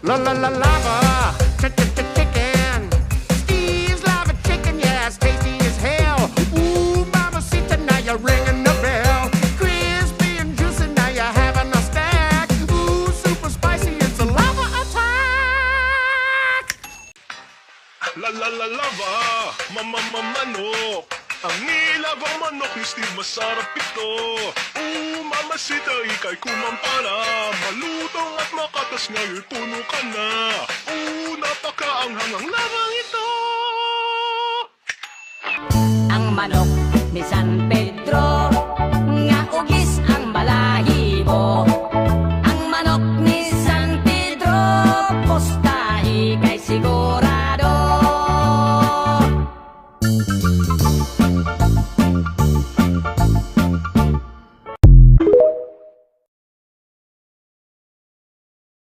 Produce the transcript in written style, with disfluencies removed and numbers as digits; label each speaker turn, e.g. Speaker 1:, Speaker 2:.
Speaker 1: La la la lava, chicken. Steve's lava chicken, yeah, it's tasty as hell. Ooh, mamacita, now you're ringing the bell. Crispy and juicy, now you're having a stack. Ooh, super spicy, it's a lava attack.
Speaker 2: La la la lava, manok. Ang nilabang manok ni Steve, masarap ito. Mamasita, ika'y kumampara. Malutong at makatas, ngayon puno ka na. Napakaanghang ang labang ito.
Speaker 3: Ang manok ni San